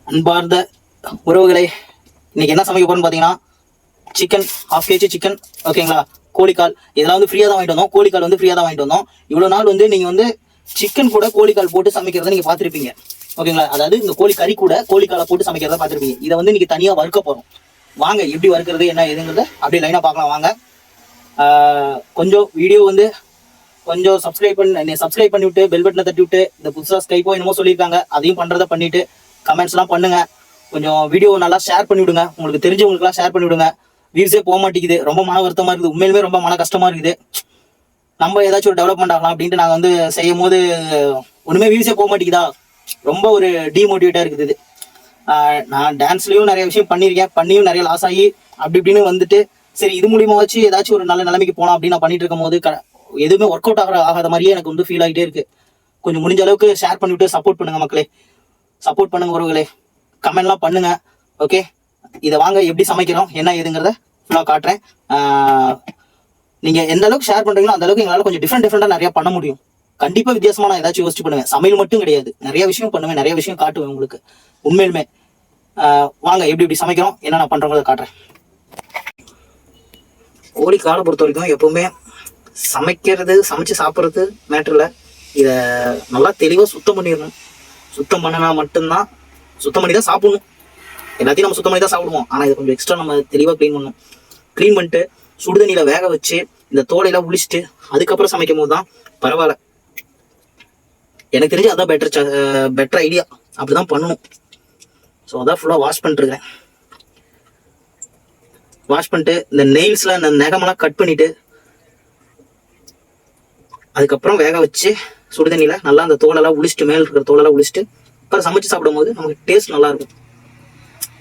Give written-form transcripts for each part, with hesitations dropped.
அன்பார்ந்த உறவுகளே, இன்னைக்கு என்ன சமைக்க போறோம்னு பார்த்தீங்கன்னா சிக்கன், 1/2 kg சிக்கன். ஓகேங்களா? கோழிக்கால் இதெல்லாம் வந்து ஃப்ரீயாக தான் வாங்கிட்டு வந்தோம். கோழிக்கால் வந்து ஃப்ரீயாக தான் வாங்கிட்டு வந்தோம். இவ்வளோ நாள் வந்து நீங்கள் வந்து சிக்கன் கூட கோழிக்கால் போட்டு சமைக்கிறத நீங்கள் பார்த்துருப்பீங்க. ஓகேங்களா? அதாவது இந்த கோழி கறி கூட கோழிக்காலை போட்டு சமைக்கிறத பார்த்துருப்பீங்க. இதை வந்து இன்னைக்கு தனியாக வறுக்க போகிறோம். வாங்க எப்படி வறுக்கிறது என்ன எதுங்கிறத அப்படியே லைனாக பார்க்கலாம். வாங்க. கொஞ்சம் வீடியோ வந்து கொஞ்சம் சப்ஸ்கிரைப் பண்ணி விட்டு பெல் பட்டனை தட்டி விட்டு, இந்த புதுசாக ஸ்கைப்போ என்னமோ சொல்லியிருக்காங்க அதையும் பண்ணுறதை பண்ணிவிட்டு கமெண்ட்ஸ்லாம் பண்ணுங்க. கொஞ்சம் வீடியோ நல்லா ஷேர் பண்ணி விடுங்க. உங்களுக்கு தெரிஞ்சவங்களுக்குலாம் ஷேர் பண்ணி விடுங்க. வியூஸே போக மாட்டேங்குது. ரொம்ப மன வருத்தமாக இருக்குது. உண்மையிலுமே ரொம்ப மன கஷ்டமாக இருக்குது. நம்ம ஏதாச்சும் ஒரு டெவலப்மெண்ட் ஆகலாம் அப்படின்ட்டு நாங்கள் வந்து செய்யும் போது ஒன்றுமே வியூஸே போக மாட்டேங்குதா, ரொம்ப ஒரு டிமோட்டிவேட்டாக இருக்குது. இது நான் டான்ஸ்லேயும் நிறைய விஷயம் பண்ணியிருக்கேன். பண்ணியும் நிறைய லாஸ் ஆகி அப்படி இப்படின்னு வந்துட்டு, சரி இது மூலியமாக வச்சு ஏதாச்சும் ஒரு நல்ல நிலைமைக்கு போகலாம் அப்படின்னு நான் பண்ணிட்டு இருக்கும் போது எதுவுமே ஒர்க் அவுட் ஆகாத மாதிரியே எனக்கு வந்து ஃபீல் ஆகிட்டே இருக்கு. கொஞ்சம் முடிஞ்ச அளவுக்கு ஷேர் பண்ணிவிட்டு சப்போர்ட் பண்ணுங்க மக்களே. சப்போர்ட் பண்ணுங்க உறவுகளே. கமெண்ட்லாம் பண்ணுங்க. ஓகே, இதை வாங்க எப்படி சமைக்கிறோம் என்ன ஏதுங்கிறத ஃபுல்லாக காட்டுறேன். நீங்கள் எந்த அளவுக்கு ஷேர் பண்ணுறீங்களோ அந்த அளவுக்கு எங்களால் கொஞ்சம் டிஃப்ரெண்டாக நிறையா பண்ண முடியும். கண்டிப்பாக வித்தியாசமாக நான் ஏதாச்சும் யோசிச்சு பண்ணுவேன். சமையல் மட்டும் கிடையாது, நிறைய விஷயம் பண்ணுவேன், நிறைய விஷயம் காட்டுவேன் உங்களுக்கு. உண்மையிலுமே வாங்க எப்படி சமைக்கிறோம் என்ன நான் பண்ணுறவங்கள காட்டுறேன். கோழி காலை பொறுத்த வரைக்கும் எப்பவுமே சமைச்சு சாப்பிட்றது மேட்டரில் இதை நல்லா தெளிவாக சுத்தம் பண்ணிடணும். சுத்தம் பண்ணினா மட்டும்தான், சுத்தம் பண்ணி தான் சாப்பிடணும். எல்லாத்தையும் நம்ம சுத்தம் பண்ணி தான் சாப்பிடுவோம். ஆனால் இதை கொஞ்சம் எக்ஸ்ட்ரா நம்ம தெளிவாக க்ளீன் பண்ணணும். க்ளீன் பண்ணிட்டு சுடுதண்ணியில் வேக வச்சு இந்த தோலையெல்லாம் உளிச்சிட்டு அதுக்கப்புறம் சமைக்கும் போது தான் பரவாயில்ல. எனக்கு தெரிஞ்சு அதான் பெட்டர் ஐடியா. அப்படிதான் பண்ணணும். ஸோ அதான் ஃபுல்லாக வாஷ் பண்ணிட்டுருக்கேன். வாஷ் பண்ணிட்டு இந்த நெயில்ஸில் இந்த நகமெல்லாம் கட் பண்ணிவிட்டு அதுக்கப்புறம் வேக வச்சு சுடுதண்ணியில் நல்லா அந்த தோலெல்லாம் உளிச்சிட்டு, மேலே இருக்கிற தோலெல்லாம் உளிச்சிட்டு அப்புறம் சமைச்சு சாப்பிடும் போது நமக்கு டேஸ்ட் நல்லா இருக்கும்.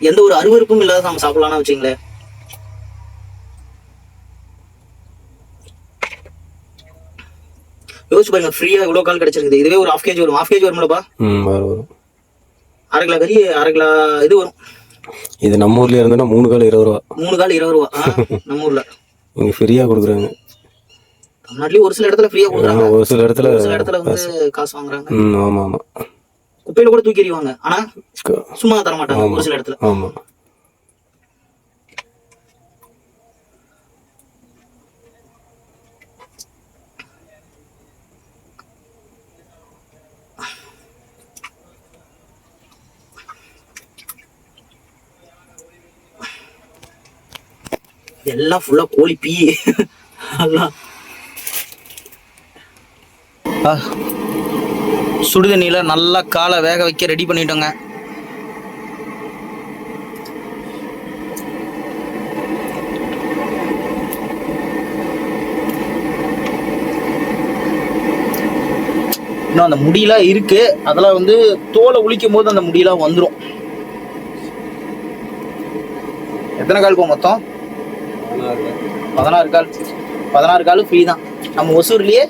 எந்த ஒரு அருவருப்பும் இல்லாத நம்ம சாப்பிடலாம்னு வச்சுங்களேன். யோசிச்சு பாருங்க, ஃப்ரீயா இவ்வளவு கால் கிடைச்சிருக்குது. இதுவே ஒரு 1/2 kg வரும். 1/2 kg வரும்லப்பா? வரும். 1/2 கிலோ கறி 1/2 கிலோ இது வரும். இது நம்ம ஊர்ல இருந்தனா 3 கால் 20 ரூபா. 3 கால் 20 ரூபா நம்ம ஊர்ல. இங்க ஃப்ரீயா கொடுக்குறாங்க. தமிழ்நாட்டுலயும் ஒரு சில இடத்துல ஃப்ரீயா கொடுக்குறாங்க, ஒரு சில இடத்துல வந்து காசு வாங்குறாங்க. ஆமா ஆமா. குப்பையில கூட தூக்கி எறிவாங்க, ஆனா சும்மா தர மாட்டாங்க ஒரு சில இடத்துல. ஆமா. எல்லாம் ஃபுல்லா கோழி பீ. சுடுதண்ணியில நல்லா காலை வேக வைக்க ரெடி பண்ணிட்டோங்க. இன்னும் அந்த முடியெல்லாம் இருக்கு, அதெல்லாம் வந்து தோலை உளிக்கும் போது அந்த முடியெல்லாம் வந்துடும். எத்தனை கால் போ மொத்தம்? 16 கால். 16 கால் ஃப்ரீ தான். நம்ம ஒசூர்லயே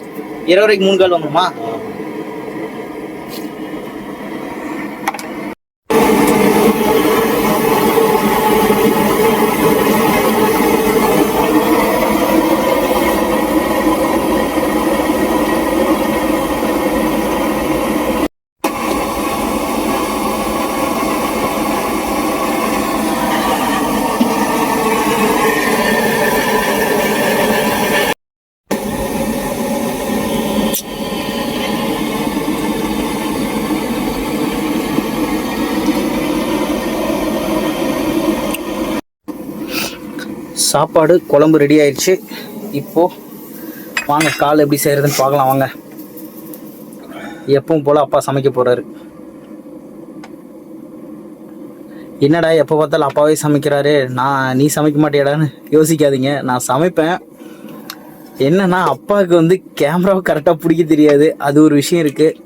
20 ரூபாய்க்கு 3 கால் வாங்கணுமா? சாப்பாடு குழம்பு ரெடி ஆயிடுச்சு. இப்போது வாங்க கால் எப்படி செய்கிறதுன்னு பார்க்கலாம். வாங்க. எப்பவும் போல் அப்பா சமைக்க போகிறாரு. என்னடா எப்போ பார்த்தாலும் அப்பாவே சமைக்கிறாரு, நீ சமைக்க மாட்டேடான்னு யோசிக்காதீங்க. நான் சமைப்பேன். என்னன்னா அப்பாவுக்கு வந்து கேமராவை கரெக்டாக பிடிக்க தெரியாது, அது ஒரு விஷயம் இருக்குது.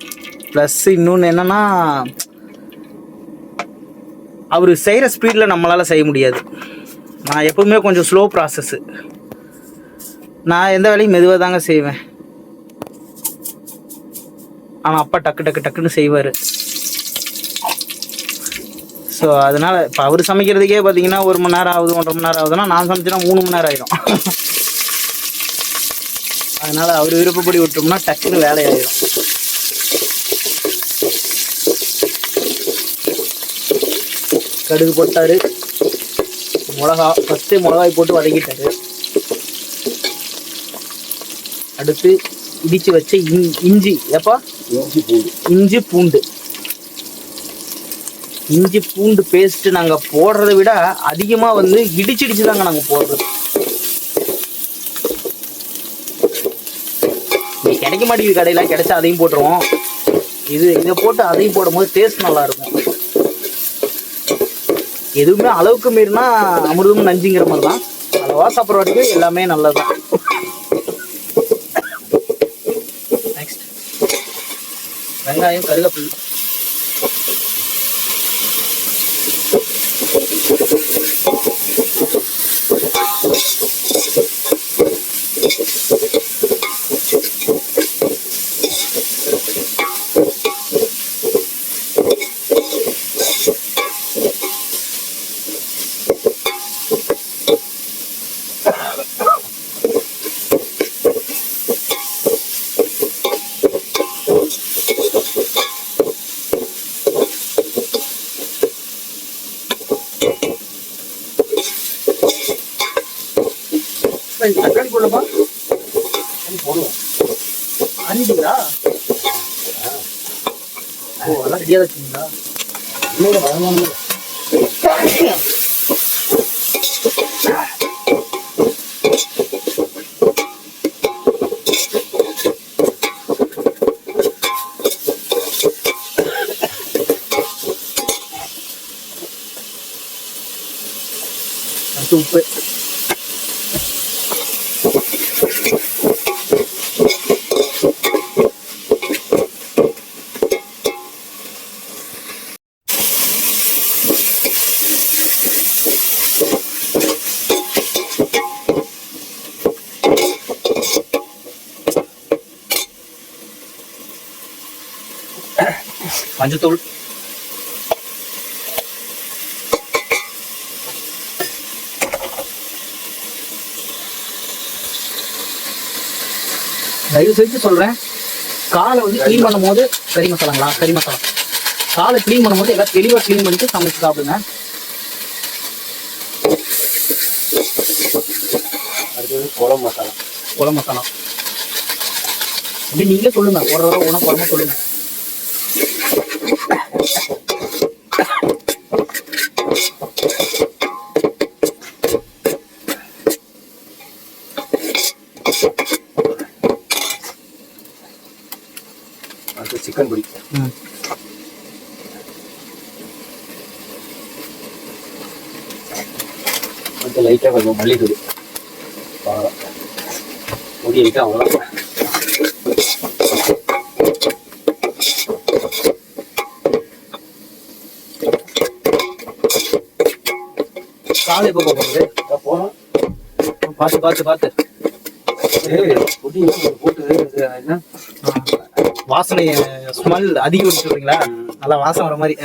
ப்ளஸ் இன்னொன்று என்னென்னா, அவர் செய்கிற ஸ்பீடில் நம்மளால் செய்ய முடியாது. நான் எப்பவுமே கொஞ்சம் ஸ்லோ ப்ராசஸ்ஸு. நான் எந்த வேலையும் மெதுவாக தாங்க செய்வேன். ஆனால் அப்பா டக்குன்னு செய்வார். ஸோ அதனால் இப்போ அவர் சமைக்கிறதுக்கே பார்த்தீங்கன்னா 1 மணி நேரம் ஆகுது, 1.5 மணி நேரம் ஆகுதுன்னா நான் சமைச்சேன்னா 3 மணி நேரம் ஆகிடும். அதனால் அவர் விருப்பப்படி விட்டோம்னா டக்குன்னு வேலையாயிடும். கடுகு போட்டாரு, மிளகா ஃபஸ்ட்டு மிளகாய் போட்டு வதக்கிட்டாரு. அடுத்து இடிச்சு வச்ச இஞ்சி ஏப்பா இஞ்சி பூண்டு பேஸ்ட் நாங்கள் போடுறத விட அதிகமாக வந்து இடிச்சு தாங்க நாங்கள் போடுறது. கிடைக்க மாட்டேங்குது கடையில், கிடைச்சா அதையும் போட்டுருவோம். இதை போட்டு அதையும் போடும்போது டேஸ்ட் நல்லா இருக்கும். எதுவுமே அளவுக்கு மீறினா அமிர்தமும் நஞ்சுங்கிற மாதிரி தான். அளவா சாப்பிட்ற வரைக்கும் எல்லாமே நல்லதுதான். நெக்ஸ்ட் வெங்காயம், கருவேப்பிலை. தக்காளி போடப்பா, போடுவோம். அஞ்சுங்களா? ஓ, அதெல்லாம் ரெடியாக வச்சுங்களா? இன்னொரு வளமான உப்பு. மஞ்சத்தூள், தயவு செஞ்சு சொல்றேன், காலை வந்து கிளீன் பண்ணும்போது கறி மசாலா காலை கிளீன் பண்ணும்போது எல்லாம் தெளிவாக கிளீன் பண்ணிட்டு சமைச்சு சாப்பிடுங்க. அடுத்தது குழம்பு மசாலா அப்படி நீங்களே சொல்லுங்க, போடுற வர உணவு குழம்பு சொல்லுங்க. சிக்கன் பொடி, லைட்டாக கொஞ்சம் மல்லித்தூள், பொடி ஐட்டம் அவ்வளோதான். காலை இப்போ போகிறது போகிறோம், பார்த்து பொடி போட்டு என்ன வாசனை ஸ்மெல் அதிகம் சொல்றீங்களா? நல்லா வாசனை வர மாதிரி.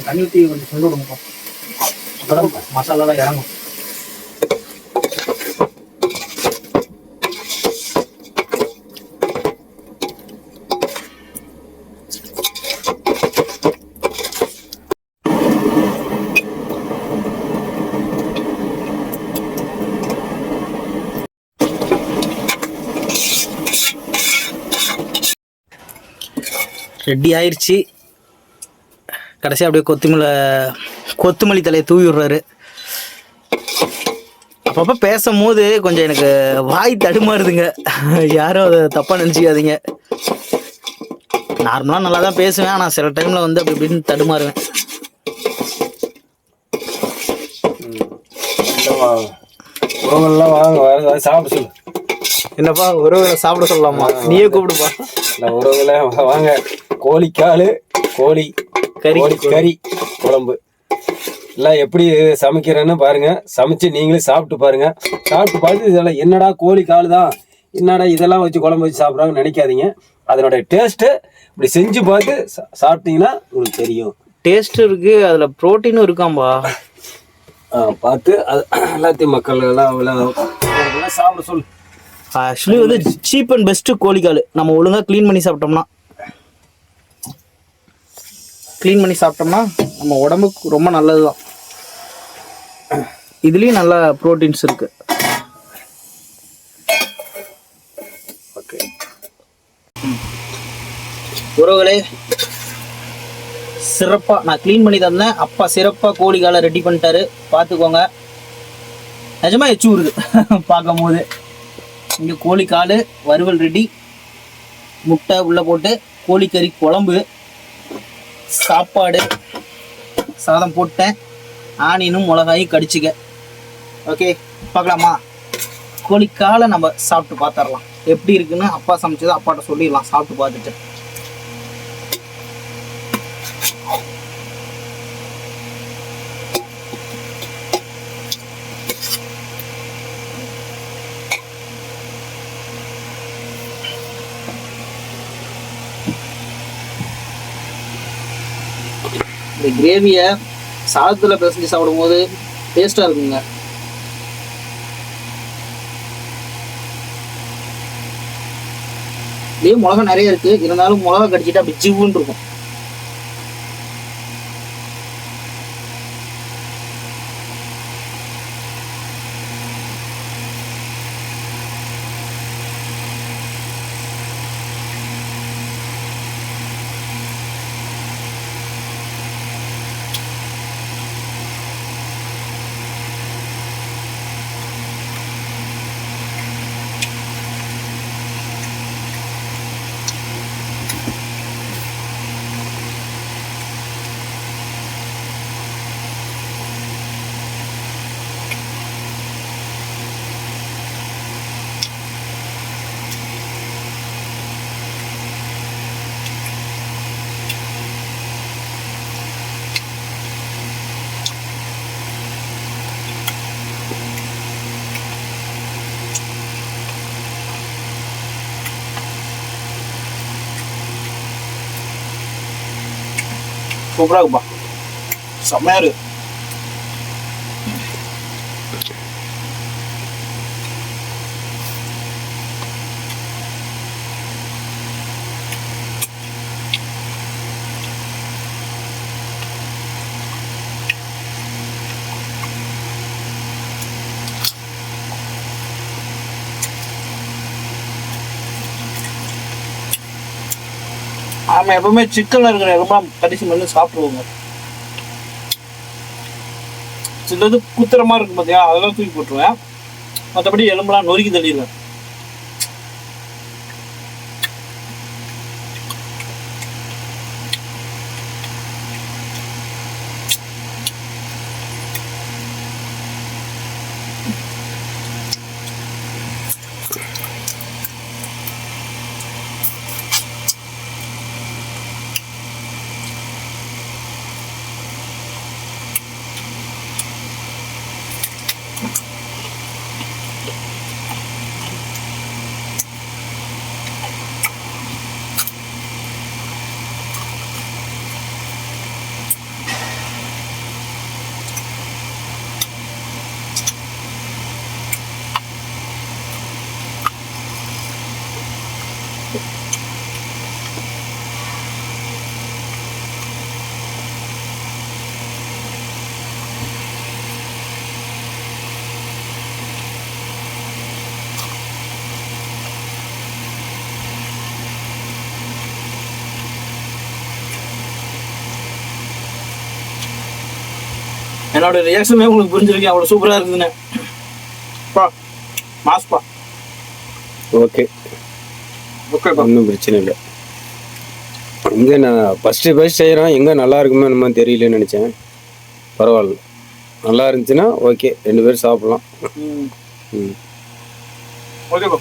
தண்ணி ஊற்றி கொஞ்சம் கொண்டு விடுங்க, அப்பதான் மசாலாலாம் இறங்கும். ரெடி ஆயிடுச்சு. கடைசியாக அப்படியே கொத்தமல்லி தலையை தூவி விடுறாரு. அப்பப்போ பேசும்போது கொஞ்சம் எனக்கு வாய் தடுமாறுதுங்க, யாரும் அதை தப்பாக நினச்சிக்காதீங்க. நார்மலாக நல்லா தான் பேசுவேன், ஆனால் சில டைமில் வந்து அப்படி இப்படின்னு தடுமாறுவேன். உறவுகள்லாம் வாங்க வேற சாப்பிட சொல்லு. என்னப்பா உறவுகளை சாப்பிட சொல்லலாமா? நீயே கூப்பிடுப்பா. இந்த உறவுகளை வாங்க. கோழிக்கால், கோழி கறி குழம்பு எல்லாம் எப்படி சமைக்கிறேன்னு பாருங்க. சமைச்சு நீங்களும் சாப்பிட்டு பாருங்க. சாப்பிட்டு பார்த்து இதெல்லாம் என்னடா கோழி கால் தான், என்னடா இதெல்லாம் வச்சு குழம்பு வச்சு சாப்பிட்றாங்கன்னு நினைக்காதீங்க. அதனோட டேஸ்ட்டு இப்படி செஞ்சு பார்த்து சாப்பிட்டீங்கன்னா உங்களுக்கு தெரியும். டேஸ்ட் இருக்கு, அதுல புரோட்டீனும் இருக்காம்பா. பார்த்து அது எல்லாத்தையும் மக்கள் எல்லாம் சாப்பிட சொல்லு. ஆக்சுவலி வந்து சீப் அண்ட் பெஸ்ட் கோழிக்கால் நம்ம ஒழுங்கா க்ளீன் பண்ணி சாப்பிட்டோம்னா நம்ம உடம்புக்கு ரொம்ப நல்லதுதான். இதுலயும் நல்ல புரோட்டீன்ஸ் இருக்கு. ஓகே உறவுகளே, சிறப்பா நான் க்ளீன் பண்ணி தந்தேன். அப்பா சிறப்பா கோழிக்காலை ரெடி பண்ணிட்டாரு, பார்த்துக்கோங்க. நிஜமா எச்சு ஊறுது பார்க்கும் போது. இங்கே கோழிக்கால் வறுவல் ரெடி, முட்டை உள்ளே போட்டு கோழிக்கறி குழம்பு, சாப்பாடு, சாதம் போட்டேன், ஆனியனும் மிளகாயும் கடிச்சிக்க. ஓகே, பார்க்கலாமா? கோழிக்காலை நம்ம சாப்பிட்டு பார்த்துடலாம் எப்படி இருக்குன்னு. அப்பா சமைச்சது அப்பாட்ட சொல்லிடலாம் சாப்பிட்டு பார்த்துட்டு. இந்த கிரேவியை சாதத்தில் பிசைஞ்சு சாப்பிடும் போது டேஸ்ட்டாக இருக்குங்க. இதே மிளகா நிறைய இருக்கு, இருந்தாலும் மிளகா கடிச்சிட்டு அப்படி ஜிவ்வுன்னு இருக்கும். சூப்பராக இருக்குப்பா, செம்மையா இருக்கு. ஆமா, எப்பவுமே சிக்கன்ல இருக்கிற எலும்பெல்லாம் கடிச்சு மென்று சாப்பிடுவோங்க. சிலது குத்துற மாதிரி இருக்கும் பார்த்தியா, அதெல்லாம் தூக்கி போட்டுருவேன். மற்றபடி எலும்பெல்லாம் நொறுக்கி தள்ளிடுவேன். என்னோட ரியாக்ஷனே உங்களுக்கு புரிஞ்சிருக்கு, அவ்வளோ சூப்பராக இருக்குதுன்னு. பா மாஸ்பா. ஓகே ஒன்றும் பிரச்சனை இல்லை. இங்கே நான் ஃபஸ்ட்டு செய்கிறேன், எங்கே நல்லா இருக்குமோ என்னமோ தெரியலன்னு நினச்சேன். பரவாயில்ல, நல்லா இருந்துச்சுன்னா ஓகே, 2 பேரும் சாப்பிடலாம். ம் ம் ஓகே ப்ரோ.